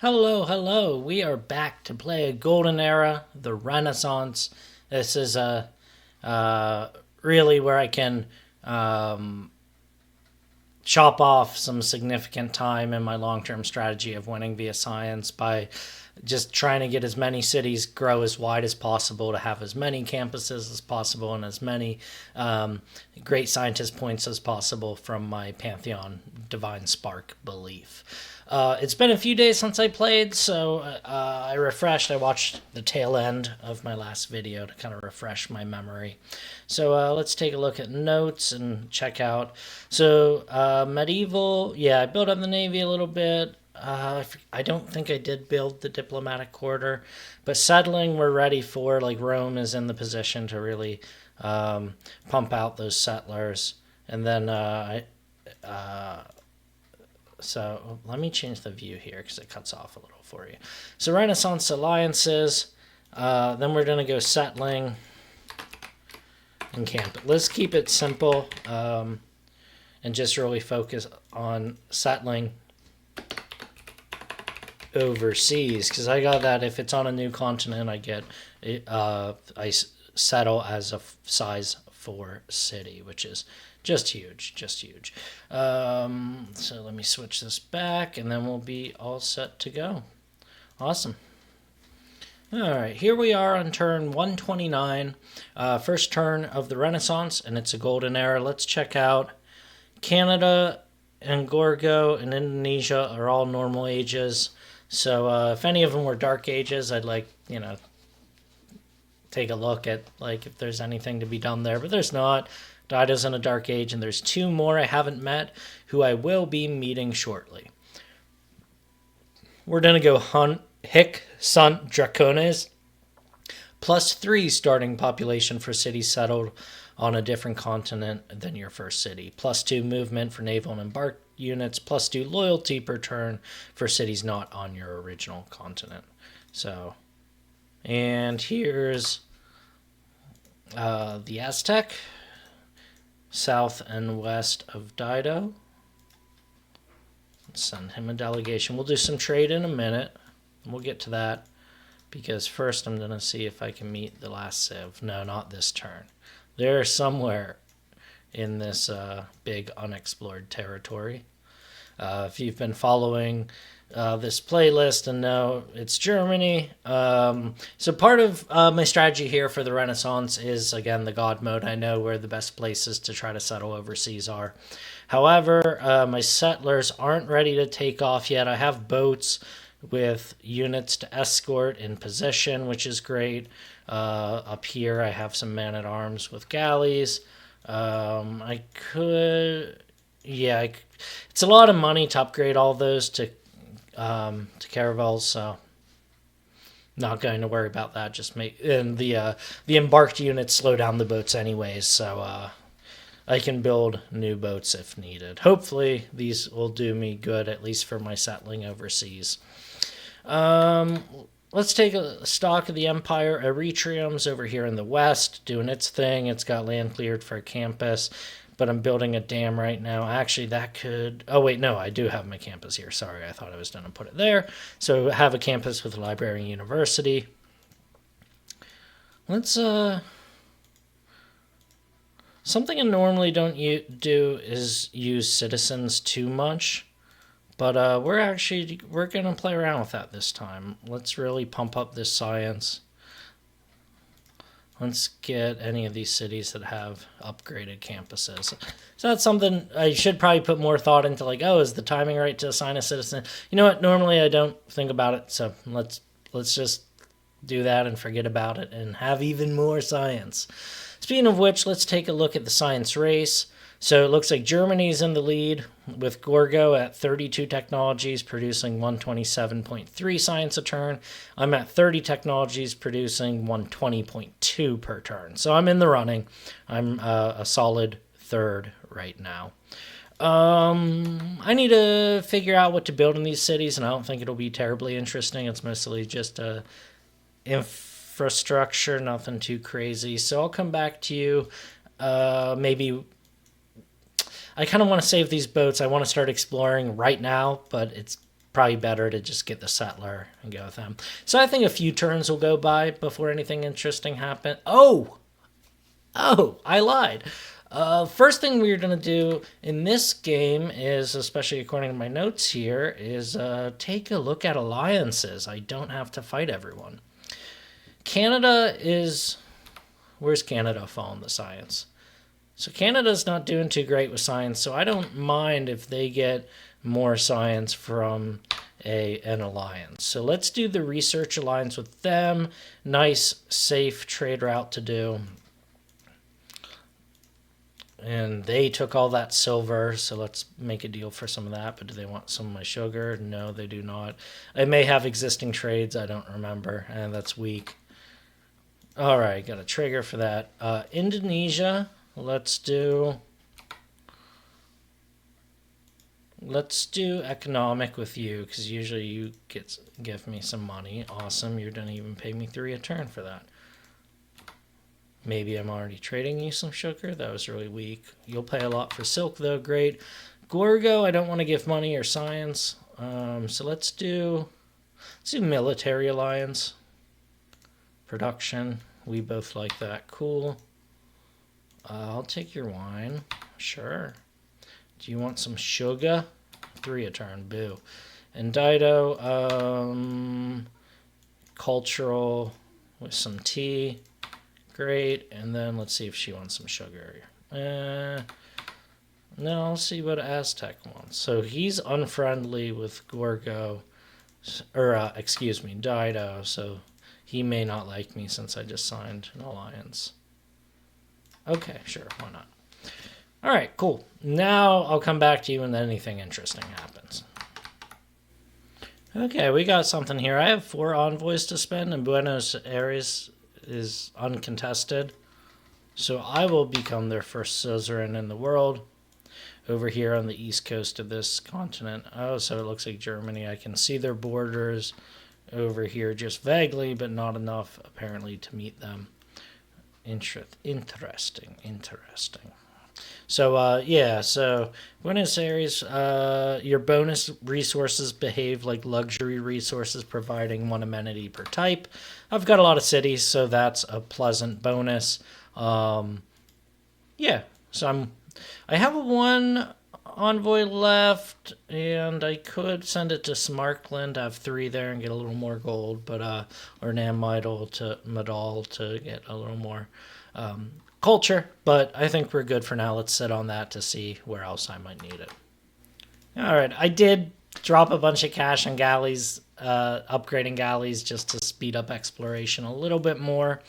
Hello, hello. We are back to play a golden era, the Renaissance. This is uh, really where I can um, chop off some significant time in my long-term strategy of winning via science by just trying to get as many cities grow as wide as possible to have as many campuses as possible and as many great scientist points as possible from my Pantheon Divine Spark belief. It's been a few days since I played, so I refreshed. I watched the tail end of my last video to kind of refresh my memory. So let's take a look at notes and check out. So medieval, yeah, I built up the navy a little bit. I don't think I did build the diplomatic quarter, but settling we're ready for. Like Rome is in the position to really pump out those settlers, and then so let me change the view here because it cuts off a little for you. So Renaissance alliances. Then we're gonna go settling and camp. Let's keep it simple and just really focus on settling overseas because I got that if it's on a new continent, I settle as a size 4 city, which is just huge, just huge. So let me switch this back, and then we'll be all set to go. Awesome. All right, here we are on turn 129, first turn of the Renaissance, and it's a golden era. Let's check out Canada and Gorgo and Indonesia are all normal ages. So if any of them were dark ages, I'd take a look at if there's anything to be done there, but there's not. Dido's in a dark age, and there's 2 more I haven't met who I will be meeting shortly. We're gonna go hunt Hic Sant Dracones, +3 starting population for cities settled on a different continent than your first city, +2 movement for naval and embarked units, +2 loyalty per turn for cities not on your original continent. So, and here's the Aztec, south and west of Dido. Let's send him a delegation. We'll do some trade in a minute. We'll get to that because first I'm going to see if I can meet the last civ. No, not this turn. They're somewhere in this big unexplored territory. If you've been following this playlist and know it's Germany. So part of my strategy here for the Renaissance is, again, the God mode. I know where the best places to try to settle overseas are. However, my settlers aren't ready to take off yet. I have boats with units to escort in position, which is great. Up here, I have some man-at-arms with galleys. I could... Yeah, it's a lot of money to upgrade all those to caravels, so not going to worry about that. Just and the embarked units slow down the boats anyways, so I can build new boats if needed. Hopefully these will do me good, at least for my settling overseas. Let's take a stock of the Empire. Eretrium's over here in the west, doing its thing. It's got land cleared for a campus, but I'm building a dam right now. Actually, that could... Oh, wait, no, I do have my campus here. Sorry, I thought I was going to put it there. So I have a campus with a library and university. Let's... Something I normally don't do is use citizens too much. But we're going to play around with that this time. Let's really pump up this science. Let's get any of these cities that have upgraded campuses. So that's something I should probably put more thought into, is the timing right to assign a citizen? You know what? Normally I don't think about it, so let's just do that and forget about it and have even more science. Speaking of which, let's take a look at the science race. So it looks like Germany's in the lead with Gorgo at 32 technologies producing 127.3 science a turn. I'm at 30 technologies producing 120.2 per turn. So I'm in the running. I'm a solid third right now. I need to figure out what to build in these cities, and I don't think it'll be terribly interesting. It's mostly just infrastructure, nothing too crazy. So I'll come back to you maybe... I kind of want to save these boats. I want to start exploring right now, but it's probably better to just get the settler and go with them. So I think a few turns will go by before anything interesting happens. Oh, I lied. First thing we're going to do in this game is, especially according to my notes here, is take a look at alliances. I don't have to fight everyone. Canada is... Where's Canada fall in the science? So Canada's not doing too great with science, so I don't mind if they get more science from an alliance. So let's do the research alliance with them. Nice, safe trade route to do. And they took all that silver, so let's make a deal for some of that. But do they want some of my sugar? No, they do not. I may have existing trades, I don't remember, and that's weak. All right, got a trigger for that. Indonesia, let's do economic with you, because usually you give me some money. Awesome, you're going to even pay me 3 a turn for that. Maybe I'm already trading you some sugar. That was really weak. You'll pay a lot for silk, though. Great. Gorgo, I don't want to give money or science. So let's do military alliance. Production. We both like that. Cool. I'll take your wine. Sure. Do you want some sugar? 3 a turn. Boo. And Dido. Cultural with some tea. Great, and then let's see if she wants some sugar. No, I'll see what Aztec wants. So he's unfriendly with Gorgo, or excuse me, Dido, so he may not like me since I just signed an alliance. Okay, sure, why not? All right, cool. Now I'll come back to you when anything interesting happens. Okay, we got something here. I have 4 envoys to spend, and Buenos Aires is uncontested, so I will become their first suzerain in the world over here on the east coast of this continent. Oh, so it looks like Germany. I can see their borders over here just vaguely, but not enough apparently to meet them. Interesting. So yeah, so Buenos Aires, your bonus resources behave like luxury resources, providing 1 amenity per type. I've got a lot of cities, so that's a pleasant bonus. Yeah, so I have 1 envoy left, and I could send it to Smarkland. I have 3 there and get a little more gold, but or Namidal to Madal to get a little more culture, but I think we're good for now. Let's sit on that to see where else I might need it. All right, I did drop a bunch of cash on galleys, upgrading galleys just to speed up exploration a little bit more.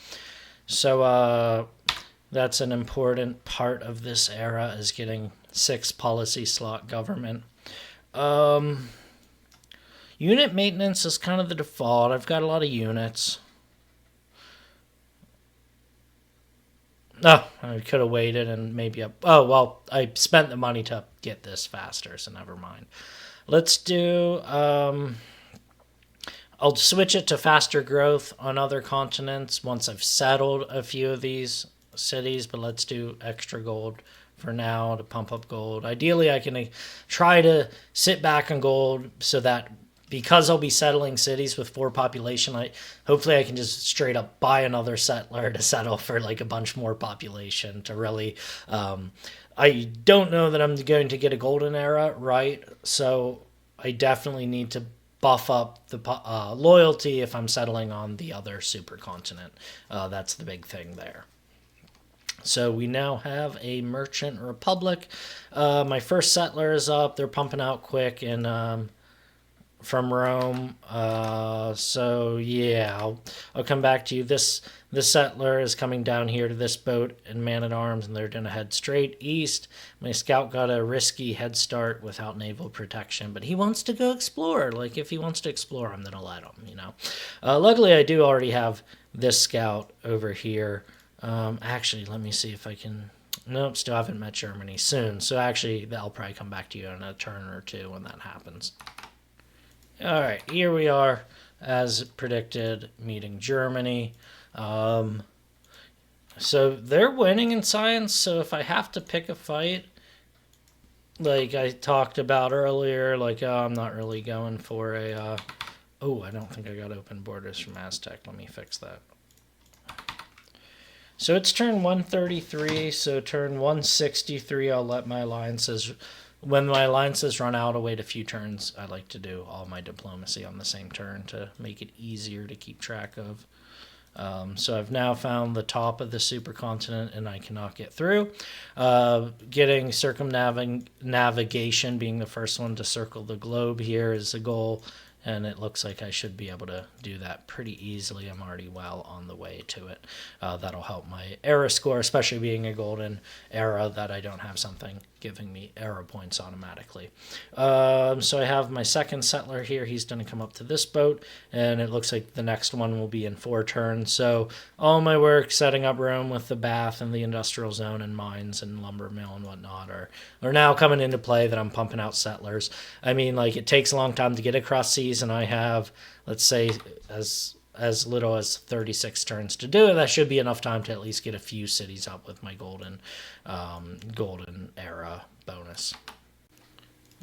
So that's an important part of this era, is getting 6 policy slot government. Unit maintenance is kind of the default. I've got a lot of units. Oh, I could have waited and maybe oh, well, I spent the money to get this faster, so never mind. Let's do... I'll switch it to faster growth on other continents once I've settled a few of these cities, but let's do extra gold for now to pump up gold. Ideally, I can try to sit back on gold so that because I'll be settling cities with 4 population, hopefully I can just straight up buy another settler to settle for like a bunch more population to really... I don't know that I'm going to get a golden era, right? So I definitely need to buff up the loyalty if I'm settling on the other supercontinent. That's the big thing there. So we now have a merchant republic. My first settler is up. They're pumping out quick and... from Rome, so yeah, I'll come back to you. This settler is coming down here to this boat and man-at-arms, and they're going to head straight east. My scout got a risky head start without naval protection, but he wants to go explore. Like, if he wants to explore, I'm going to let him, you know. Luckily, I do already have this scout over here. Actually, let me see if I can... Nope, still haven't met Germany. Soon. So actually, I'll probably come back to you in a turn or 2 when that happens. All right, here we are, as predicted, meeting Germany. So they're winning in science, so if I have to pick a fight, like I talked about earlier, like, oh, I'm not really going for a, oh, I don't think I got open borders from Aztec. Let me fix that. So it's turn 133, so turn 163, I'll let my alliances, when my alliances run out, I'll wait a few turns. I like to do all my diplomacy on the same turn to make it easier to keep track of. So I've now found the top of the supercontinent and I cannot get through. Getting circumnavigation, being the first one to circle the globe here, is the goal. And it looks like I should be able to do that pretty easily. I'm already well on the way to it. That'll help my era score, especially being a golden era, that I don't have something giving me era points automatically. So I have my second settler here. He's going to come up to this boat, and it looks like the next one will be in 4 turns. So all my work setting up Rome with the bath and the industrial zone and mines and lumber mill and whatnot are now coming into play, that I'm pumping out settlers. I mean, like, it takes a long time to get across seas, and I have, let's say, as little as 36 turns to do it. That should be enough time to at least get a few cities up with my golden era bonus.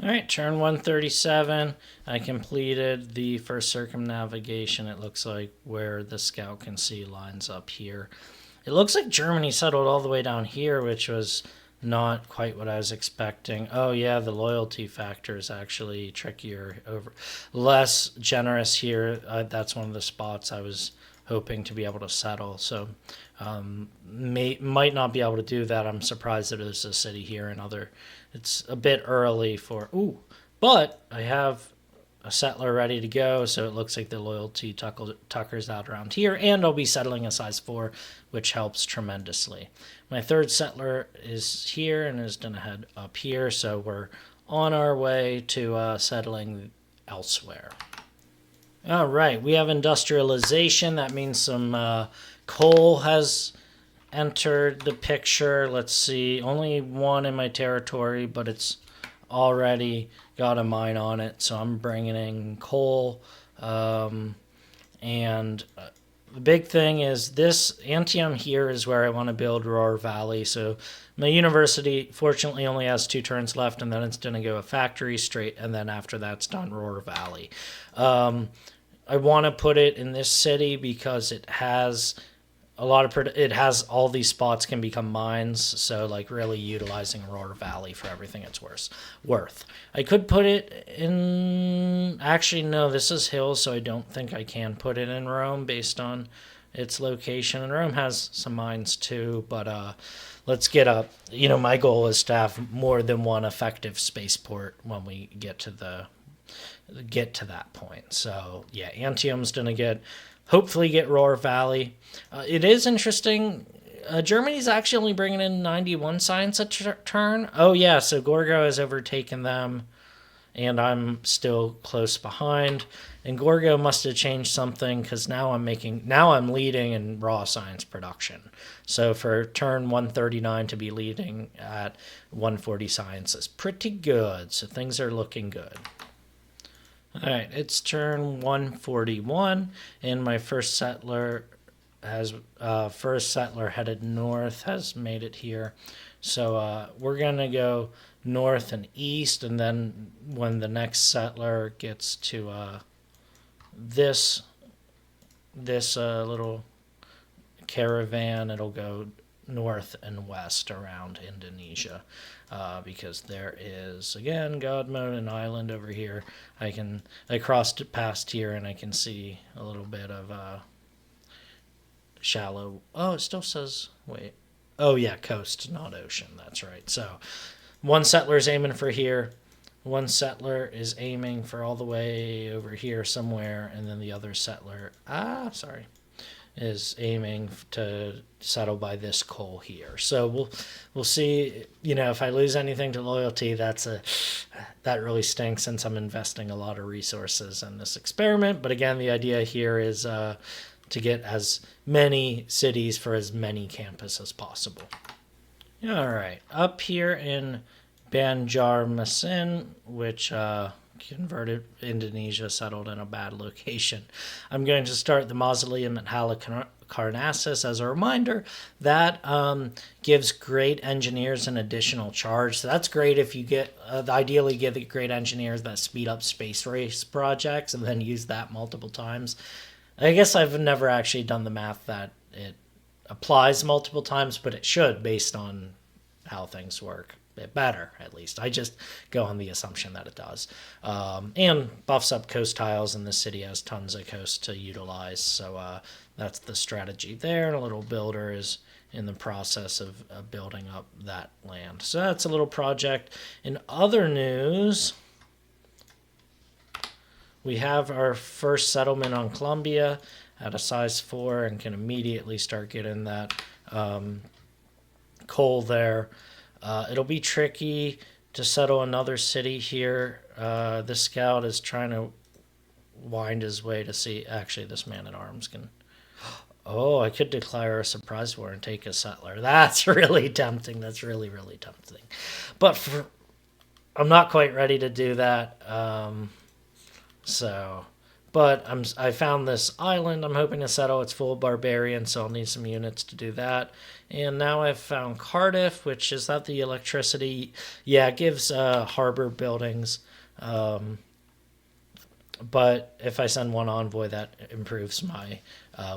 All right, turn 137. I completed the first circumnavigation. It looks like where the scout can see lines up here. It looks like Germany settled all the way down here, which was not quite what I was expecting. Oh yeah, the loyalty factor is actually trickier, less generous here. That's one of the spots I was hoping to be able to settle. So might not be able to do that. I'm surprised that there's a city here and other. It's a bit early for but I have a settler ready to go, so it looks like the loyalty tuckers out around here, and I'll be settling a size 4, which helps tremendously. My third settler is here and is going to head up here, so we're on our way to settling elsewhere. All right, we have industrialization. That means some coal has entered the picture. Let's see, only one in my territory, but it's already got a mine on it, so I'm bringing in coal. And the big thing is this Antium here is where I want to build Roar Valley. So my university fortunately only has 2 turns left, and then it's going to go a factory straight, and then after that's done, Roar Valley. I want to put it in this city because it has it has all these spots can become mines, so like really utilizing Roar Valley for everything it's worth. I could put it in, actually no, this is hills, so I don't think I can put it in Rome based on its location. And Rome has some mines too, but let's get up. My goal is to have more than one effective spaceport when we get to that point. So yeah, Antium's gonna hopefully get Roar Valley. It is interesting. Germany's actually only bringing in 91 science a turn. Oh yeah, so Gorgo has overtaken them, and I'm still close behind. And Gorgo must have changed something, because now I'm leading in raw science production. So for turn 139 to be leading at 140 science is pretty good. So things are looking good. All right, it's turn 141, and my first settler headed north has made it here. So we're gonna go north and east, and then when the next settler gets to this little caravan, it'll go north and west around Indonesia, because there is, again, God mode, an island over here. I crossed it past here, and I can see a little bit of shallow. Oh, it still says, wait. Oh yeah, coast, not ocean. That's right. So one settler is aiming for here. One settler is aiming for all the way over here somewhere, and then the other settler, is aiming to settle by this coal here. So we'll see. If I lose anything to loyalty, that really stinks, since I'm investing a lot of resources in this experiment. But again, the idea here is to get as many cities for as many campuses as possible. All right, up here in Banjarmasin, which converted Indonesia, settled in a bad location. I'm going to start the mausoleum at Halicarnassus as a reminder. That gives great engineers an additional charge. So that's great if you get, ideally give it great engineers that speed up space race projects and then use that multiple times. I guess I've never actually done the math that it applies multiple times, but it should based on how things work. It better, at least. I just go on the assumption that it does. And buffs up coast tiles, and the city has tons of coast to utilize. So that's the strategy there. And a little builder is in the process of building up that land. So that's a little project. In other news, we have our first settlement on Columbia at a size 4 and can immediately start getting that coal there. It'll be tricky to settle another city here. This scout is trying to wind his way to see. Actually, this man-at-arms can... Oh, I could declare a surprise war and take a settler. That's really tempting. That's really, really tempting. But I'm not quite ready to do that. But I found this island I'm hoping to settle. It's full of barbarians, so I'll need some units to do that. And now I've found Cardiff, which is that the electricity. Yeah, it gives harbor buildings. But if I send one envoy, that improves my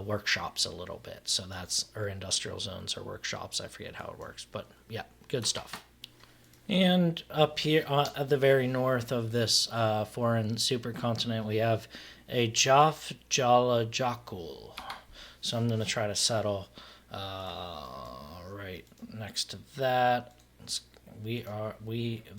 workshops a little bit. So that's, or industrial zones or workshops. I forget how it works. But yeah, good stuff. And up here at the very north of this foreign supercontinent, we have a Jaf Jala Jakul. So I'm going to try to settle right next to that. The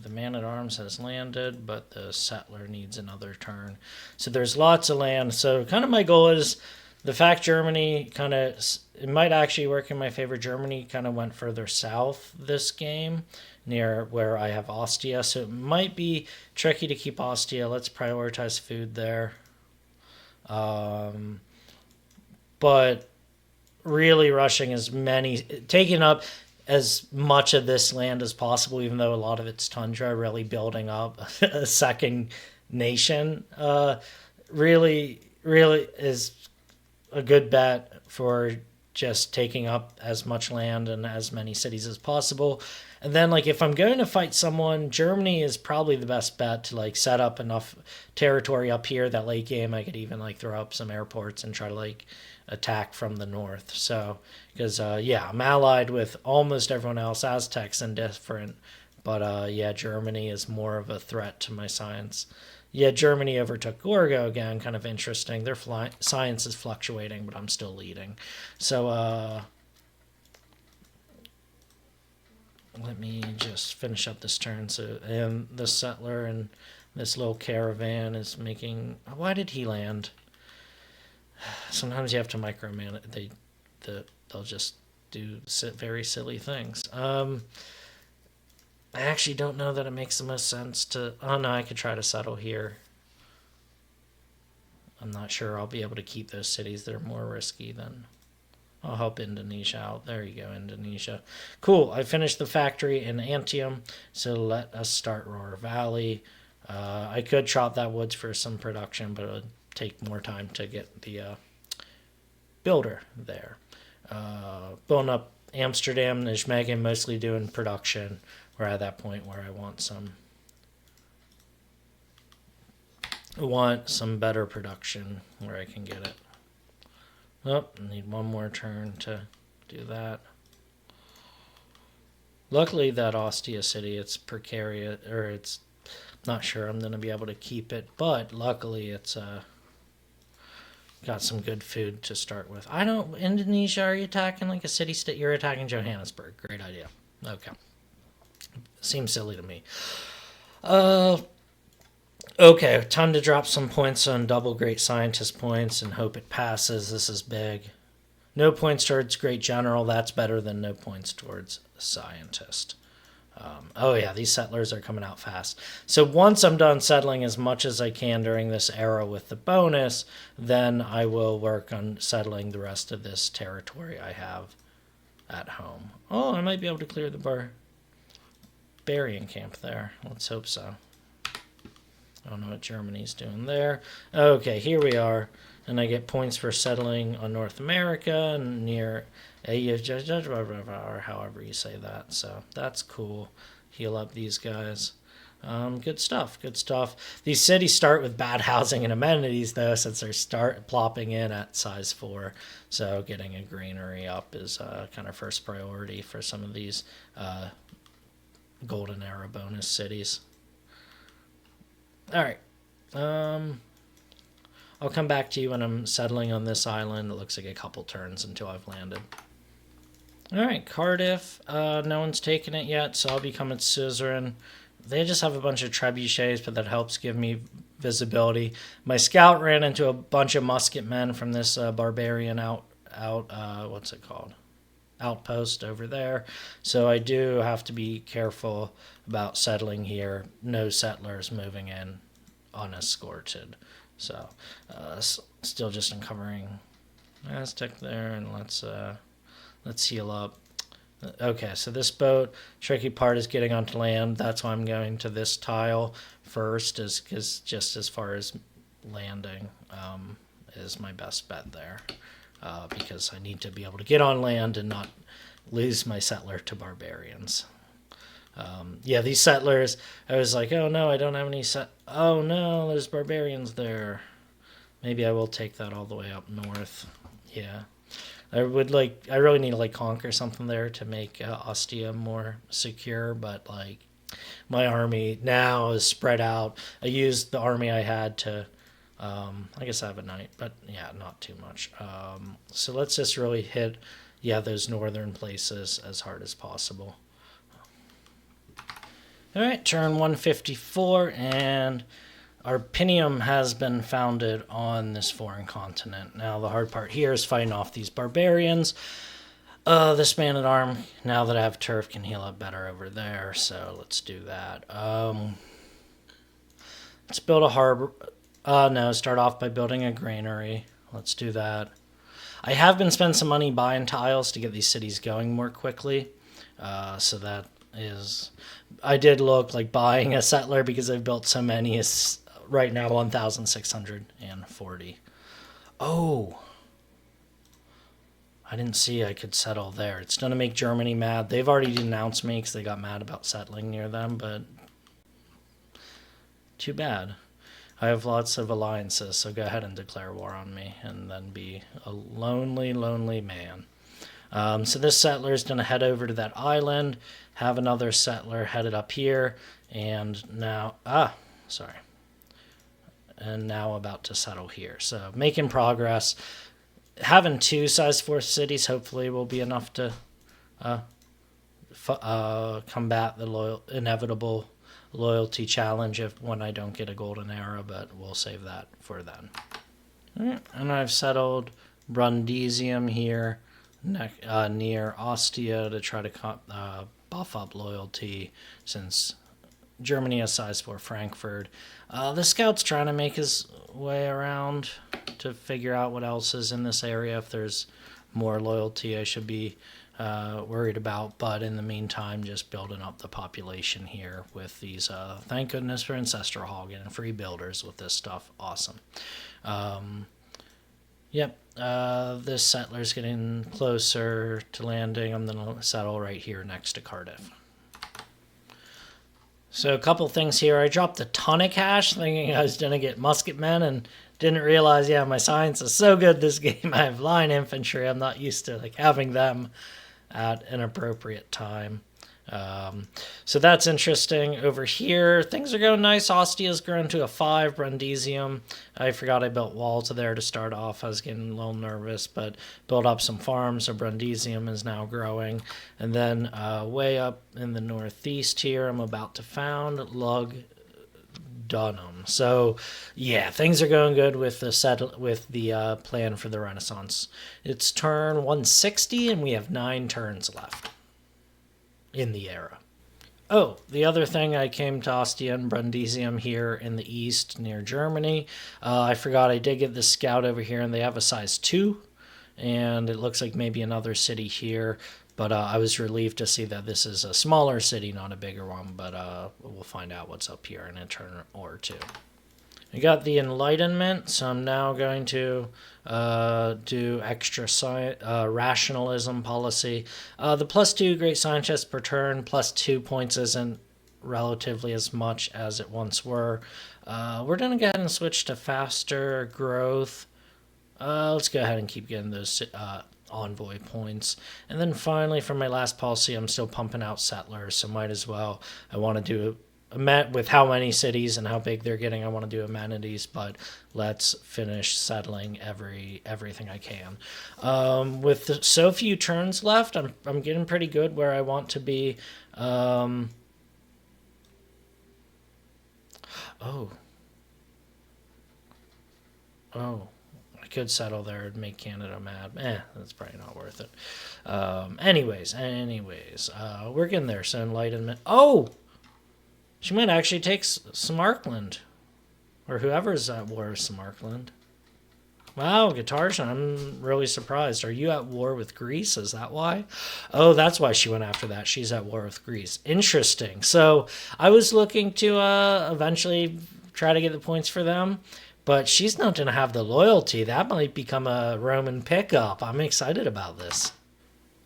man-at-arms has landed, but the settler needs another turn. So there's lots of land. So kind of my goal is the fact Germany kind of, it might actually work in my favor. Germany kind of went further south this game, near where I have Ostia. So it might be tricky to keep Ostia. Let's prioritize food there. But really rushing taking up as much of this land as possible, even though a lot of it's tundra, really building up a second nation, really is a good bet for just taking up as much land and as many cities as possible. And then, like, if I'm going to fight someone, Germany is probably the best bet to, like, set up enough territory up here that late game I could even, like, throw up some airports and try to, like, attack from the north. So, because, I'm allied with almost everyone else, Aztecs and different. But, Germany is more of a threat to my science. Yeah, Germany overtook Gorgo again, kind of interesting. Their science is fluctuating, but I'm still leading. So, let me just finish up this turn. So, and the settler and this little caravan is making... Why did he land? Sometimes you have to micromanage. They'll just do very silly things. I actually don't know that it makes the most sense to... Oh, no, I could try to settle here. I'm not sure I'll be able to keep those cities. They're more risky than... I'll help Indonesia out. There you go, Indonesia. Cool. I finished the factory in Antium, so let us start Roar Valley. I could chop that woods for some production, but it would take more time to get the builder there. Building up Amsterdam, Nijmegen, mostly doing production. We're at that point where I want some better production where I can get it. Oh, I need one more turn to do that. Luckily, that Ostia city, it's precarious, or it's not sure I'm going to be able to keep it, but luckily it's got some good food to start with. Indonesia, are you attacking like a city-state? You're attacking Johannesburg. Great idea. Okay. Seems silly to me. Okay, time to drop some points on double great scientist points and hope it passes. This is big. No points towards great general. That's better than no points towards scientist. These settlers are coming out fast. So once I'm done settling as much as I can during this era with the bonus, then I will work on settling the rest of this territory I have at home. Oh, I might be able to clear the barbarian camp there. Let's hope so. I don't know what Germany's doing there. Okay, here we are. And I get points for settling on North America near or however you say that. So that's cool. Heal up these guys. Good stuff. Good stuff. These cities start with bad housing and amenities, though, since they start plopping in at size 4. So getting a greenery up is kind of first priority for some of these golden era bonus cities. All right. I'll come back to you when I'm settling on this island. It looks like a couple turns until I've landed. All right, Cardiff. No one's taken it yet, so I'll become its suzerain. They just have a bunch of trebuchets, but that helps give me visibility. My scout ran into a bunch of musketmen from this barbarian what's it called? Outpost over there. So I do have to be careful about settling here. No settlers moving in unescorted. So still just uncovering Aztec there, and let's heal up. Okay, so this boat, tricky part is getting onto land. That's why I'm going to this tile first, is because just as far as landing is my best bet there, because I need to be able to get on land and not lose my settler to barbarians. Yeah, these settlers, I was like, oh no, I don't have any oh no, there's barbarians there. Maybe I will take that all the way up north. Yeah. I really need to conquer something there to make Ostia more secure, but my army now is spread out. I used the army I had to, I guess I have a knight, but yeah, not too much. So let's just really hit, those northern places as hard as possible. All right, turn 154, and Arpinium has been founded on this foreign continent. Now, the hard part here is fighting off these barbarians. This man-at-arm, now that I have turf, can heal up better over there, so let's do that. Let's build a harbor. No, start off by building a granary. Let's do that. I have been spending some money buying tiles to get these cities going more quickly, so that is... I did look like buying a settler because I've built so many is right now 1,640. Oh, I didn't see I could settle there. It's going to make Germany mad. They've already denounced me because they got mad about settling near them, but too bad. I have lots of alliances, so go ahead and declare war on me and then be a lonely, lonely man. So this settler is going to head over to that island, have another settler headed up here, and now, and now about to settle here. So making progress. Having 2 size 4 cities hopefully will be enough to combat the inevitable loyalty challenge when I don't get a golden era, but we'll save that for then. All right, and I've settled Brundisium here near Ostia to try to buff up loyalty, since Germany has size 4 Frankfurt. The scout's trying to make his way around to figure out what else is in this area, if there's more loyalty I should be worried about, but in the meantime just building up the population here with these thank goodness for Ancestral Hog and free builders with this stuff. Awesome. This settler's getting closer to landing. I'm going to settle right here next to Cardiff. So a couple things here. I dropped a ton of cash thinking I was going to get musketmen and didn't realize, my science is so good this game. I have line infantry. I'm not used to having them at an appropriate time. So that's interesting. Over here, things are going nice. Ostia's grown to a 5, Brundisium. I forgot I built walls there to start off. I was getting a little nervous, but built up some farms, so Brundisium is now growing. And then way up in the northeast here, I'm about to found Lug Dunham. So things are going good with the plan for the Renaissance. It's turn 160, and we have 9 turns left in the era. Oh, the other thing, I came to Ostia and Brundisium here in the east near Germany. I forgot I did get this scout over here, and they have a size 2, and it looks like maybe another city here, but I was relieved to see that this is a smaller city, not a bigger one, but we'll find out what's up here in a turn or two. I got the Enlightenment, so I'm now going to do extra rationalism policy. The +2 great scientists per turn, +2 points isn't relatively as much as it once were. We're going to go ahead and switch to faster growth. Let's go ahead and keep getting those envoy points. And then finally, for my last policy, I'm still pumping out settlers, so might as well. I want to do with how many cities and how big they're getting. I want to do amenities, but let's finish settling everything I can. With so few turns left, I'm getting pretty good where I want to be. Oh. I could settle there and make Canada mad. That's probably not worth it. Anyways, we're getting there. So Enlightenment. Oh! She might actually take Samarkand. Or whoever's at war with Samarkand. Wow, Guitarshan, I'm really surprised. Are you at war with Greece? Is that why? Oh, that's why she went after that. She's at war with Greece. Interesting. So I was looking to eventually try to get the points for them. But she's not going to have the loyalty. That might become a Roman pickup. I'm excited about this.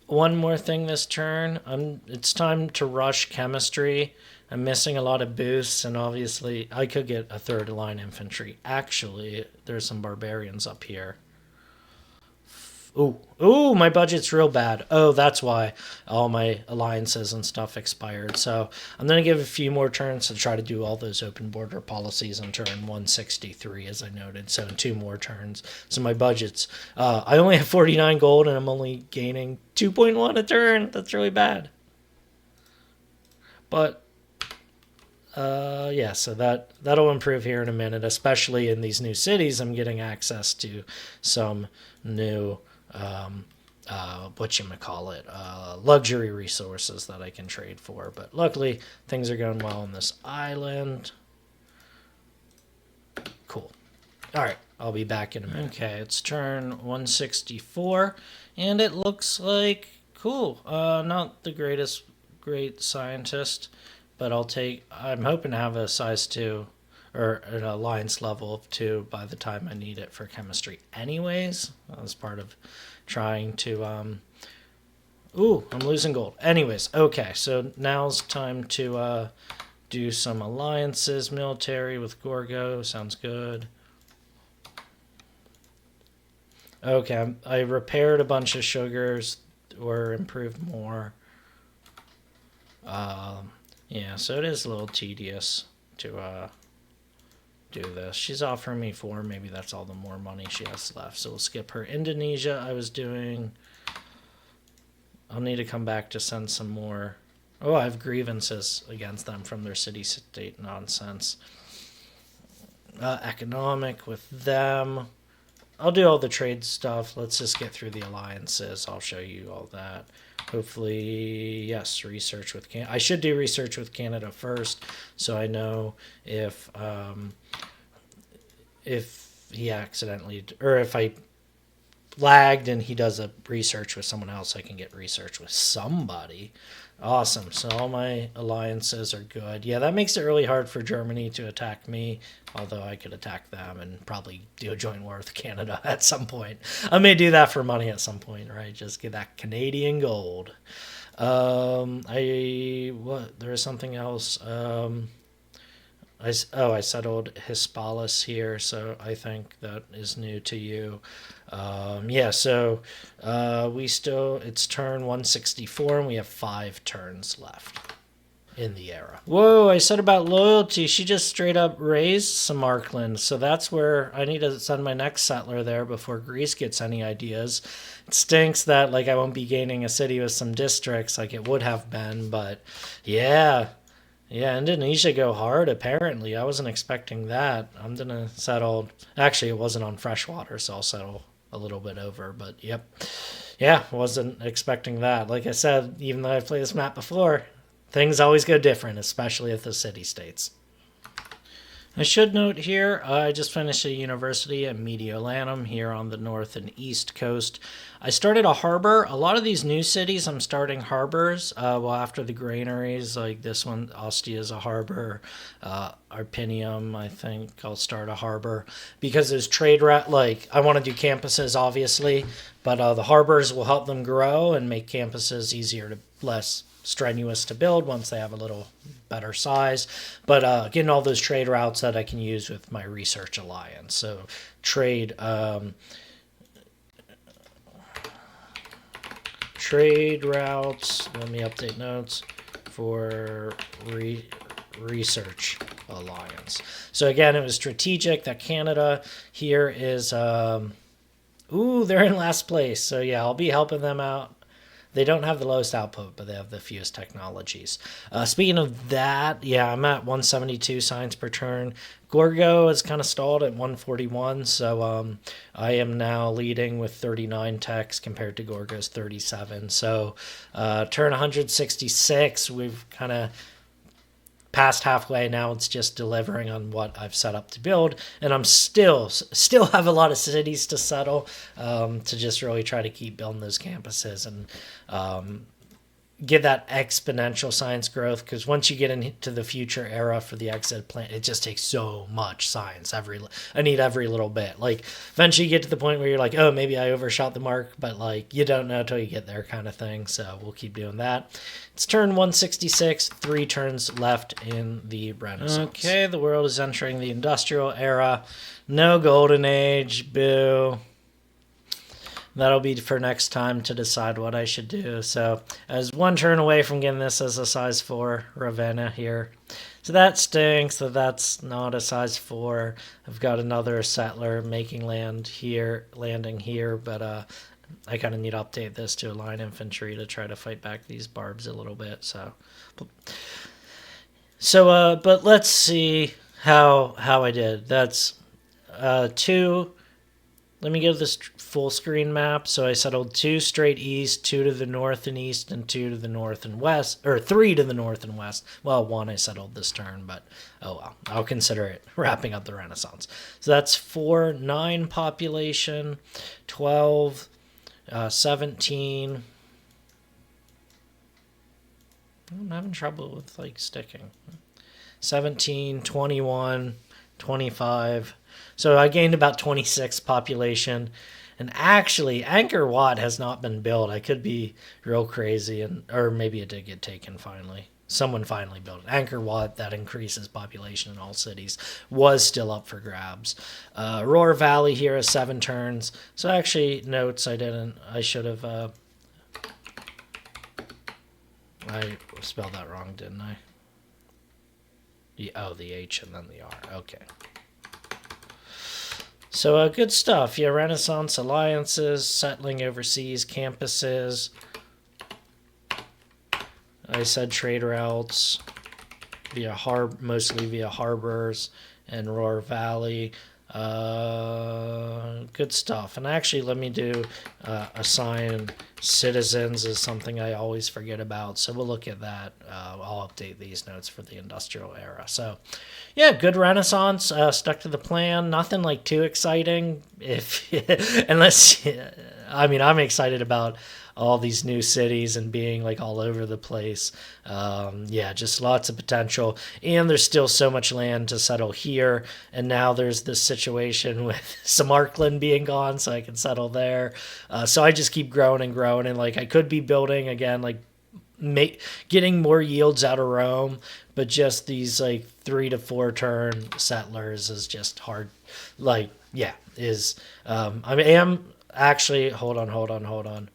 One more thing this turn. It's time to rush chemistry. I'm missing a lot of boosts, and obviously I could get a third line infantry. Actually, there's some barbarians up here. Ooh, my budget's real bad. Oh, that's why all my alliances and stuff expired. So I'm going to give a few more turns to try to do all those open border policies on turn 163, as I noted. So 2 more turns. So my budget's... I only have 49 gold, and I'm only gaining 2.1 a turn. That's really bad. But... yeah, so that'll improve here in a minute, especially in these new cities. I'm getting access to some new... luxury resources that I can trade for. But luckily, things are going well on this island. Cool. All right, I'll be back in a minute. Okay, it's turn 164, and it looks like cool. Not the great scientist, but I'm hoping to have a size 2 or an alliance level of 2 by the time I need it for chemistry anyways. As part of trying to... I'm losing gold. Anyways, okay, so now's time to do some alliances. Military with Gorgo, sounds good. Okay, I repaired a bunch of sugars or improved more. Yeah, so it is a little tedious to do this. She's offering me 4. Maybe that's all the more money she has left. So we'll skip her. Indonesia, I'll need to come back to send some more. Oh, I have grievances against them from their city-state nonsense. Economic with them. I'll do all the trade stuff. Let's just get through the alliances. I'll show you all that. Hopefully, yes, research with Canada. I should do research with Canada first, so I know if he accidentally, or if I lagged and he does a research with someone else, I can get research with somebody. Awesome. So all my alliances are good. Yeah, that makes it really hard for Germany to attack me, although I could attack them and probably do a joint war with Canada at some point. I may do that for money at some point, right? Just get that Canadian gold. There is something else. I settled Hispalis here, so I think that is new to you. It's turn 164, and we have 5 turns left in the era. Whoa, I said about loyalty. She just straight up raised Samarkand, so that's where I need to send my next settler there before Greece gets any ideas. It stinks that I won't be gaining a city with some districts like it would have been, but yeah. Yeah, Indonesia go hard, apparently. I wasn't expecting that. I'm going to settle... Actually, it wasn't on freshwater, so I'll settle a little bit over, but yep. Yeah, wasn't expecting that. Like I said, even though I've played this map before, things always go different, especially at the city-states. I should note here, I just finished a university at Mediolanum here on the north and east coast. I started a harbor. A lot of these new cities, I'm starting harbors. Well, after the granaries, like this one, Ostia is a harbor. Arpinium, I think I'll start a harbor because there's trade route. Like I want to do campuses, obviously, but the harbors will help them grow and make campuses easier to less strenuous to build once they have a little better size, but getting all those trade routes that I can use with my research alliance. So trade trade routes. Let me update notes for research alliance. So again, it was strategic that Canada here is. Ooh, they're in last place. So yeah, I'll be helping them out. They don't have the lowest output, but they have the fewest technologies. Speaking of that, yeah, I'm at 172 science per turn. Gorgo is kind of stalled at 141, so I am now leading with 39 techs compared to Gorgo's 37. So turn 166, we've kind of past halfway now. It's just delivering on what I've set up to build, and I'm still have a lot of cities to settle, to just really try to keep building those campuses and get that exponential science growth, because once you get into the future era for the exit plan, it just takes so much science. I need every little bit. Like eventually you get to the point where you're like, oh, maybe I overshot the mark, but like you don't know until you get there, kind of thing. So we'll keep doing that. It's turn 166, 3 turns left in the Renaissance. Okay, the world is entering the industrial era. No golden age, boo. That'll be for next time to decide what I should do. So I was 1 turn away from getting this as a size 4 Ravenna here. So that stinks that that's not a size 4. I've got another settler making landing here, but I kind of need to update this to align infantry to try to fight back these barbs a little bit. But let's see how I did. That's 2. Let me get this full screen map. So I settled 2 straight east, 2 to the north and east, and 2 to the north and west, or 3 to the north and west. Well, 1 I settled this turn, but oh well. I'll consider it wrapping up the Renaissance. So that's 4, 9 population, 12, 17. I'm having trouble with like sticking. 17, 21, 25. So I gained about 26 population. And actually, Angkor Wat has not been built. I could be real crazy, or maybe it did get taken finally. Someone finally built it. Angkor Wat, that increases population in all cities, was still up for grabs. Roar Valley here is 7 turns. So actually, notes I should have. I spelled that wrong, didn't I? The H and then the R. Okay. So good stuff. Yeah, Renaissance alliances, settling overseas campuses. I said trade routes mostly via harbors and Roar Valley. Good stuff. And actually, let me do assign citizens is something I always forget about. So we'll look at that. I'll update these notes for the industrial era. So yeah, good Renaissance. Stuck to the plan. Nothing like too exciting. Unless, I mean, I'm excited about all these new cities and being like all over the place. Yeah, just lots of potential. And there's still so much land to settle here. And now there's this situation with Samarkand being gone, so I can settle there. So I just keep growing and growing. And like I could be building again, like getting more yields out of Rome, but just these like 3 to 4 turn settlers is just hard. Like, yeah, I am actually, hold on.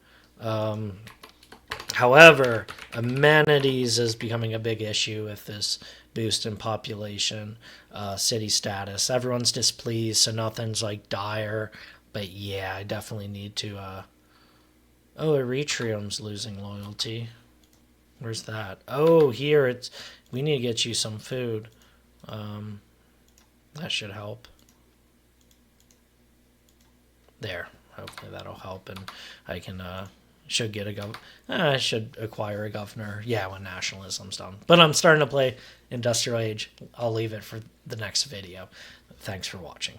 However, amenities is becoming a big issue with this boost in population, city status. Everyone's displeased, so nothing's like dire. But yeah, I definitely need to. Eretrium's losing loyalty. Where's that? Oh, here we need to get you some food. That should help. There. Hopefully that'll help, and I can Should get a I should acquire a governor. Yeah, when nationalism's done. But I'm starting to play Industrial Age. I'll leave it for the next video. Thanks for watching.